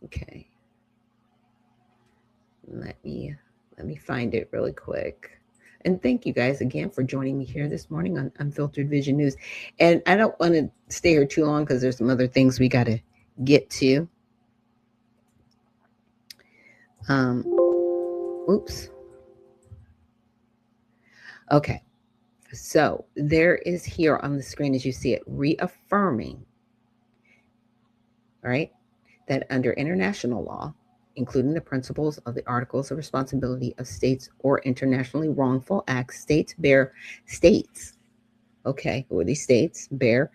Okay. Let me find it really quick. And thank you guys again for joining me here this morning on Unfiltered Vision News. And I don't want to stay here too long because there's some other things we got to get to. Oops. Okay. So there is here on the screen, as you see it, reaffirming, right, that under international law, including the principles of the Articles of Responsibility of States or internationally wrongful acts, states, okay, or these states bear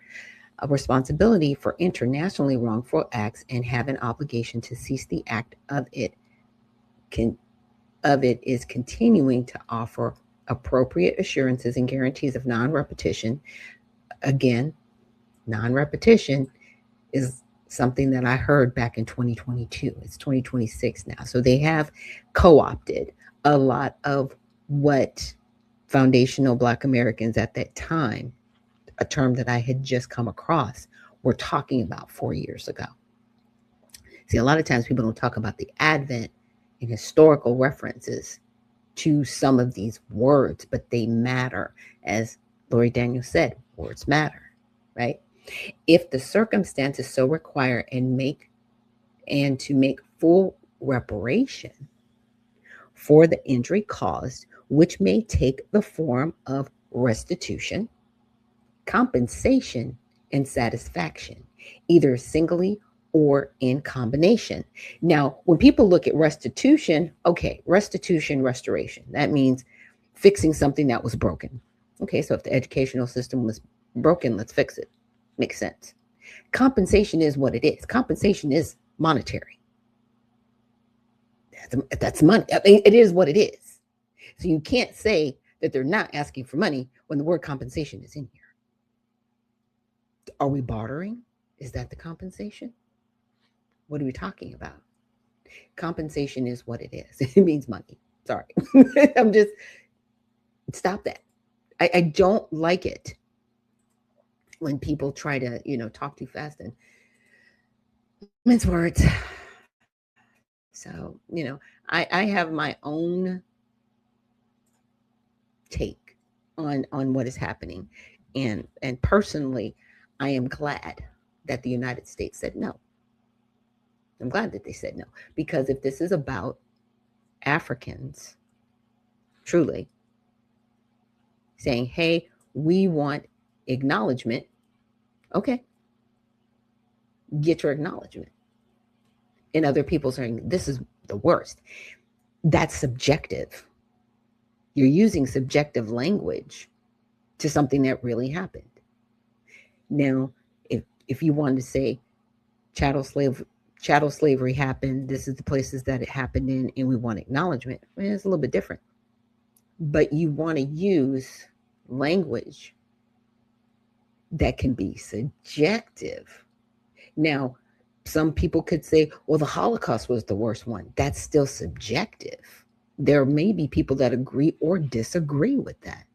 a responsibility for internationally wrongful acts and have an obligation to cease the act of it is continuing to offer appropriate assurances and guarantees of non-repetition. Again, non-repetition is something that I heard back in 2022. It's 2026 now. So they have co-opted a lot of what foundational Black Americans at that time, a term that I had just come across, were talking about 4 years ago. See, a lot of times people don't talk about the advent and historical references to some of these words, but they matter. As Lori Daniels said, words matter, right? If the circumstances so require and to make full reparation for the injury caused, which may take the form of restitution, compensation, and satisfaction, either singly or in combination. Now, when people look at restitution, okay, restitution, restoration, that means fixing something that was broken. Okay, so if the educational system was broken, let's fix it. Makes sense. Compensation is what it is. Compensation is monetary. That's money. I mean, it is what it is. So you can't say that they're not asking for money when the word compensation is in here. Are we bartering? Is that the compensation? What are we talking about? Compensation is what it is. It means money. Sorry. I'm just, stop that. I don't like it when people try to, talk too fast and mince words. So, I have my own take on what is happening. And personally, I am glad that the United States said no. I'm glad that they said no. Because if this is about Africans, truly, saying, hey, we want acknowledgement, okay, get your acknowledgement. And other people saying, this is the worst. That's subjective. You're using subjective language to something that really happened. Now, if you wanted to say chattel slavery happened, this is the places that it happened in, and we want acknowledgement, it's a little bit different. But you want to use language that can be subjective. Now, some people could say, well, the Holocaust was the worst one. That's still subjective. There may be people that agree or disagree with that.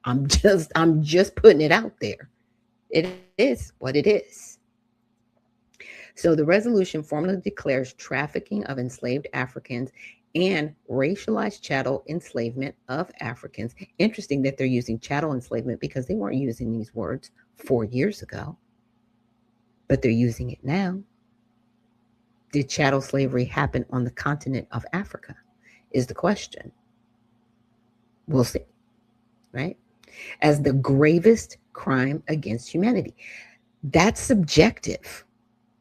I'm just putting it out there. It is what it is. So the resolution formally declares trafficking of enslaved Africans and racialized chattel enslavement of Africans. Interesting that they're using chattel enslavement because they weren't using these words 4 years ago, but they're using it now. Did chattel slavery happen on the continent of Africa is the question. We'll see, right? As the gravest crime against humanity. That's subjective.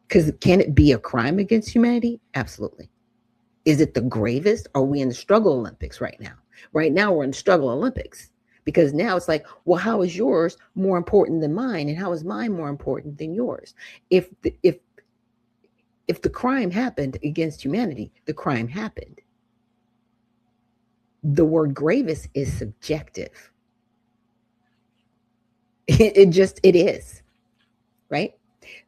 Because can it be a crime against humanity? Absolutely. Is it the gravest? Are we in the struggle Olympics right now? Right now we're in the struggle Olympics. Because now it's like, well, how is yours more important than mine? And how is mine more important than yours? If the crime happened against humanity, the crime happened. The word gravest is subjective. It is, right?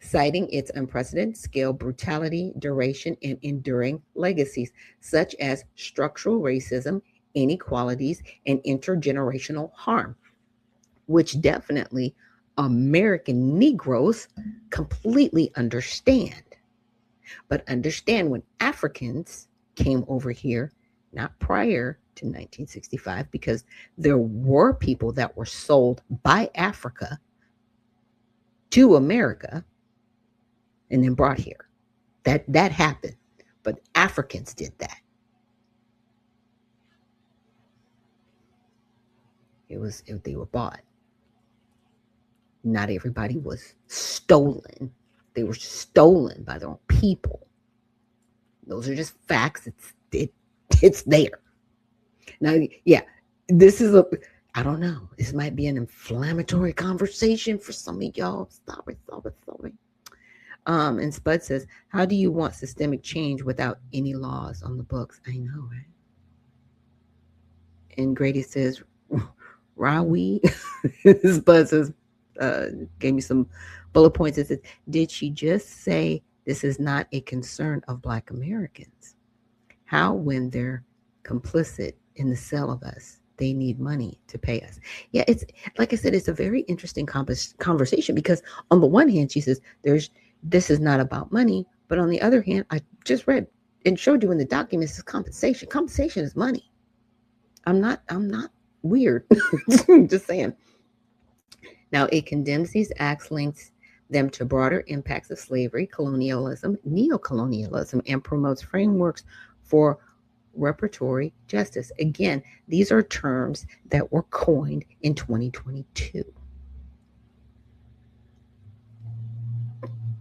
Citing its unprecedented scale, brutality, duration, and enduring legacies, such as structural racism, inequalities, and intergenerational harm, which definitely American Negroes completely understand. But understand, when Africans came over here, not prior to 1965, because there were people that were sold by Africa to America and then brought here. That happened, but Africans did that. They were bought. Not everybody was stolen. They were stolen by their own people. Those are just facts. It's there. Now, yeah, this is I don't know. This might be an inflammatory conversation for some of y'all. Sorry. And Spud says, how do you want systemic change without any laws on the books? I know, right? And Grady says, Rawi. Spud says, gave me some bullet points. It says, did she just say this is not a concern of Black Americans? How, when they're complicit in the sale of us, they need money to pay us? Yeah, it's like I said, it's a very interesting conversation, because on the one hand, she says this is not about money, but on the other hand, I just read and showed you in the documents is compensation. Compensation is money. I'm not weird. Just saying. Now, it condemns these acts, links them to broader impacts of slavery, colonialism, neocolonialism, and promotes frameworks for reparatory justice. Again, these are terms that were coined in 2022.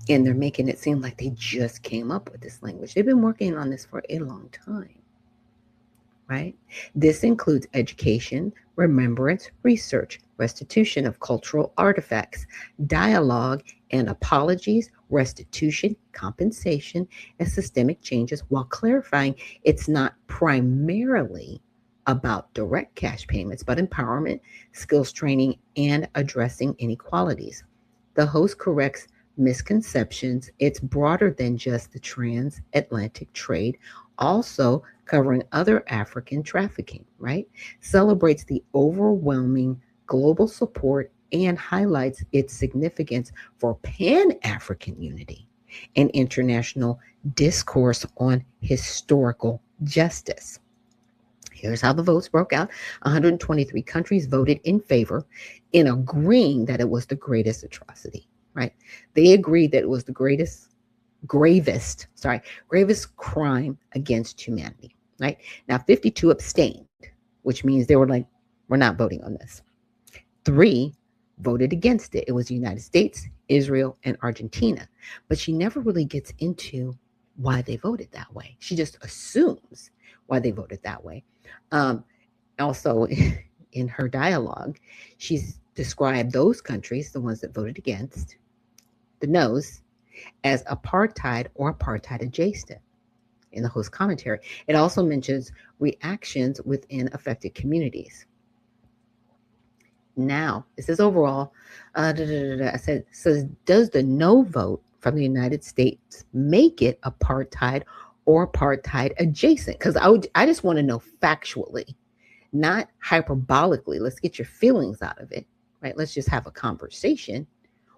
And they're making it seem like they just came up with this language. They've been working on this for a long time, right? This includes education, remembrance, research, restitution of cultural artifacts, dialogue and apologies, restitution, compensation, and systemic changes, while clarifying it's not primarily about direct cash payments, but empowerment, skills training, and addressing inequalities. The host corrects misconceptions. It's broader than just the transatlantic trade, also covering other African trafficking, right? Celebrates the overwhelming global support and highlights its significance for Pan-African unity and international discourse on historical justice. Here's how the votes broke out. 123 countries voted in favor, in agreeing that it was the greatest atrocity, right? They agreed that it was the gravest crime against humanity, right? Now, 52 abstained, which means they were like, we're not voting on this. 3 voted against it. It was the United States, Israel, and Argentina. But she never really gets into why they voted that way. She just assumes why they voted that way. Also, in her dialogue, she's described those countries, the ones that voted against, the no's, as apartheid or apartheid adjacent in the host commentary. It also mentions reactions within affected communities. Now, this is overall, I said, says, does the no vote from the United States make it apartheid or apartheid adjacent? Because I just want to know factually, not hyperbolically. Let's get your feelings out of it, right? Let's just have a conversation.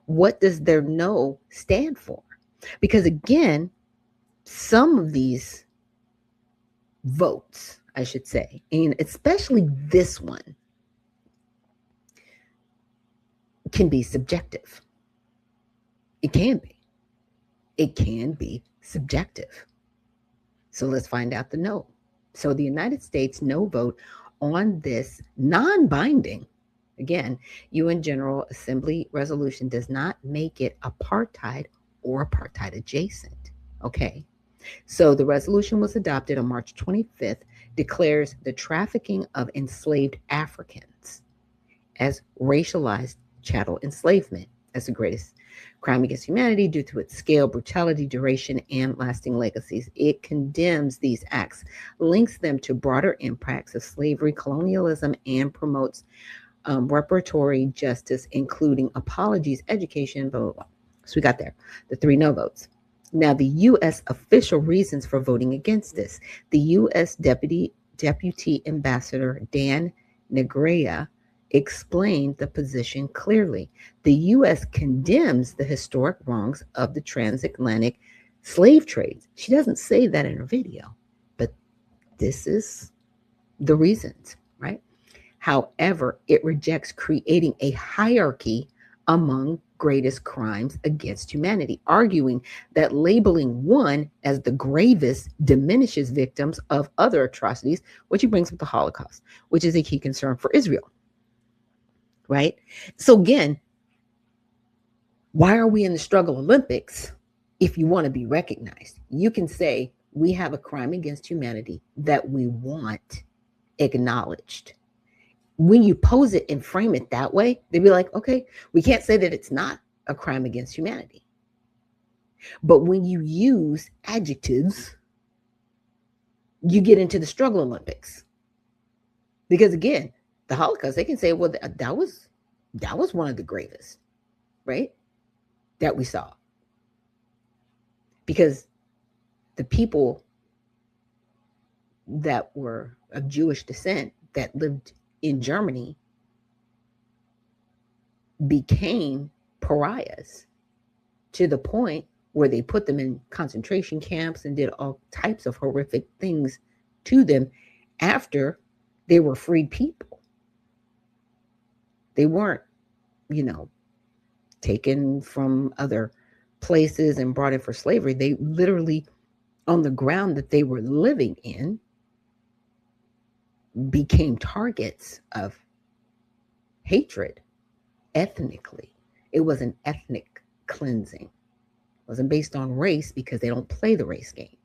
What does their no stand for? Because again, some of these votes, I should say, and especially this one, can be subjective. It can be. It can be subjective. So let's find out the no. So the United States no vote on this non-binding, again, UN General Assembly resolution does not make it apartheid or apartheid adjacent. Okay. So the resolution was adopted on March 25th, declares the trafficking of enslaved Africans as racialized chattel enslavement as the greatest crime against humanity due to its scale, brutality, duration, and lasting legacies. It condemns these acts, links them to broader impacts of slavery, colonialism, and promotes reparatory justice, including apologies, education, blah, blah, blah. So we got there, the 3 no votes. Now, the U.S. official reasons for voting against this. The U.S. Deputy Ambassador Dan Negrea explained the position clearly. The U.S. condemns the historic wrongs of the transatlantic slave trades. She doesn't say that in her video, but this is the reasons, right? However, it rejects creating a hierarchy among greatest crimes against humanity, arguing that labeling one as the gravest diminishes victims of other atrocities, which he brings up the Holocaust, which is a key concern for Israel, right? So again, why are we in the struggle Olympics if you want to be recognized? You can say we have a crime against humanity that we want acknowledged. When you pose it and frame it that way, they'd be like, okay, we can't say that it's not a crime against humanity. But when you use adjectives, you get into the struggle Olympics. Because again, the Holocaust, they can say, well, that was one of the gravest, right? That we saw. Because the people that were of Jewish descent that lived in Germany became pariahs to the point where they put them in concentration camps and did all types of horrific things to them after they were freed people. They weren't, taken from other places and brought in for slavery. They literally, on the ground that they were living in, became targets of hatred ethnically. It was an ethnic cleansing. It wasn't based on race because they don't play the race game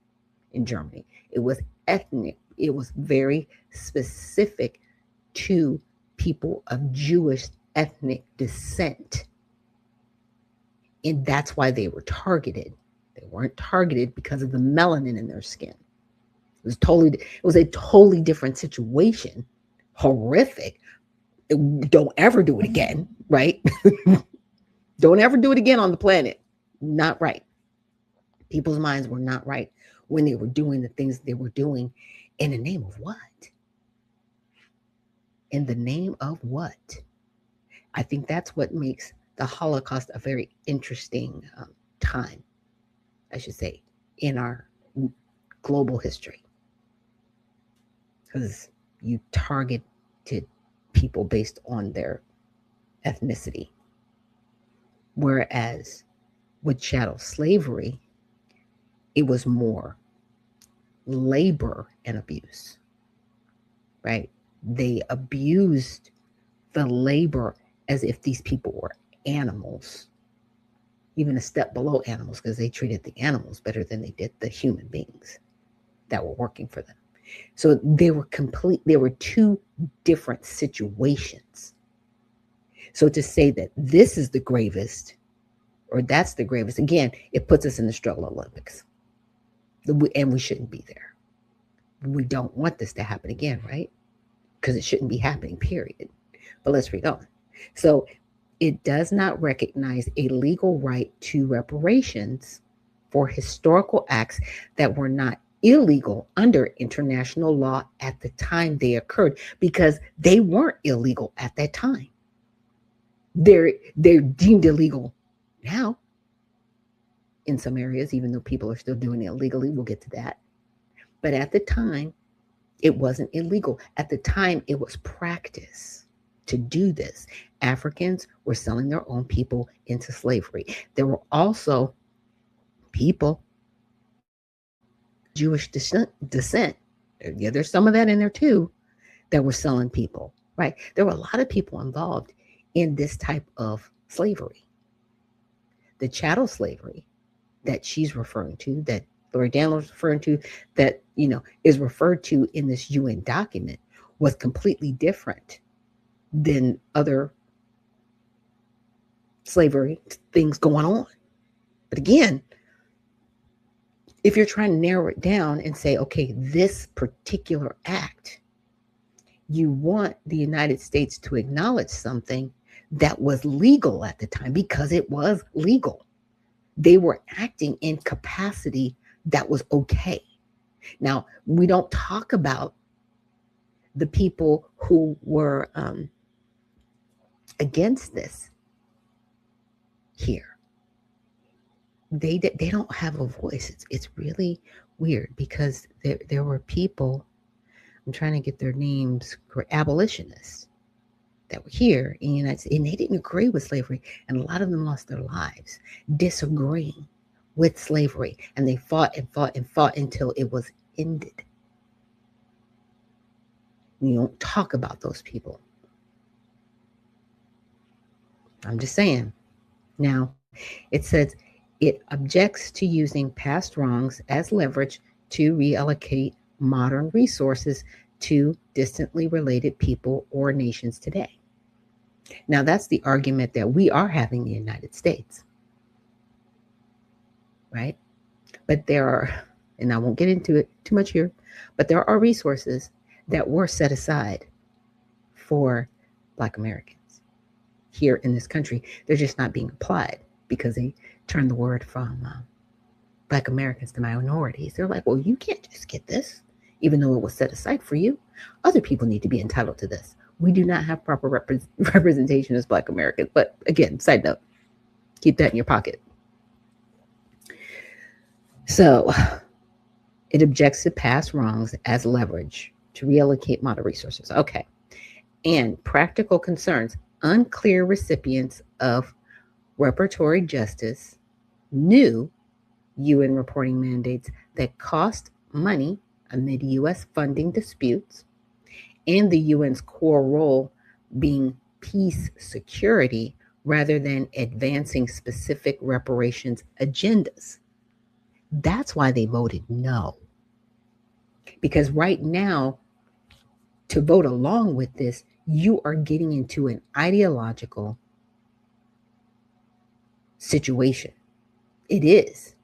in Germany. It was ethnic. It was very specific to people of Jewish ethnic descent. And that's why they were targeted. They weren't targeted because of the melanin in their skin. It was a totally different situation. Horrific. Don't ever do it again, right? Don't ever do it again on the planet. Not right. People's minds were not right when they were doing the things they were doing. In the name of what? In the name of what? I think that's what makes the Holocaust a very interesting time, I should say, in our global history. Because you targeted people based on their ethnicity. Whereas with chattel slavery, it was more labor and abuse, right? They abused the labor as if these people were animals, even a step below animals, because they treated the animals better than they did the human beings that were working for them. So they were two different situations. So to say that this is the gravest or that's the gravest, again, it puts us in the struggle Olympics. And we shouldn't be there. We don't want this to happen again, right? Because it shouldn't be happening, period. But let's read on. So it does not recognize a legal right to reparations for historical acts that were not illegal under international law at the time they occurred, because they weren't illegal at that time. They're deemed illegal now in some areas, even though people are still doing it illegally. We'll get to that. But at the time, it wasn't illegal. At the time, it was practice to do this. Africans were selling their own people into slavery. There were also people, Jewish descent. Yeah, there's some of that in there too, that were selling people, right? There were a lot of people involved in this type of slavery. The chattel slavery that she's referring to, that Lori Daniels referring to, that, is referred to in this UN document, was completely different than other slavery things going on. But again, if you're trying to narrow it down and say, okay, this particular act, you want the United States to acknowledge something that was legal at the time, because it was legal. They were acting in capacity that was okay. Now, we don't talk about the people who were against this here. they don't have a voice. It's really weird because there were people, I'm trying to get their names, abolitionists that were here in the United States, and they didn't agree with slavery, and a lot of them lost their lives disagreeing with slavery, and they fought and fought and fought until it was ended. You don't talk about those people. I'm just saying. Now, it says it objects to using past wrongs as leverage to reallocate modern resources to distantly related people or nations today. Now, that's the argument that we are having in the United States, right? But there are, and I won't get into it too much here, but there are resources that were set aside for Black Americans here in this country. They're just not being applied because they turned the word from Black Americans to minorities. They're like, well, you can't just get this, even though it was set aside for you. Other people need to be entitled to this. We do not have proper representation as Black Americans. But again, side note, keep that in your pocket. So it objects to past wrongs as leverage to reallocate modern resources. Okay. And practical concerns, unclear recipients of reparatory justice, new UN reporting mandates that cost money amid U.S. funding disputes, and the UN's core role being peace security rather than advancing specific reparations agendas. That's why they voted no. Because right now, to vote along with this, you are getting into an ideological situation. It is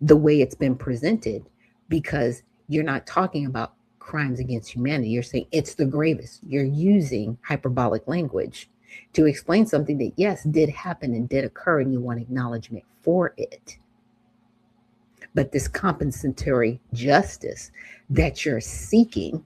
the way it's been presented, because you're not talking about crimes against humanity. You're saying it's the gravest. You're using hyperbolic language to explain something that, yes, did happen and did occur, and you want acknowledgement for it. But this compensatory justice that you're seeking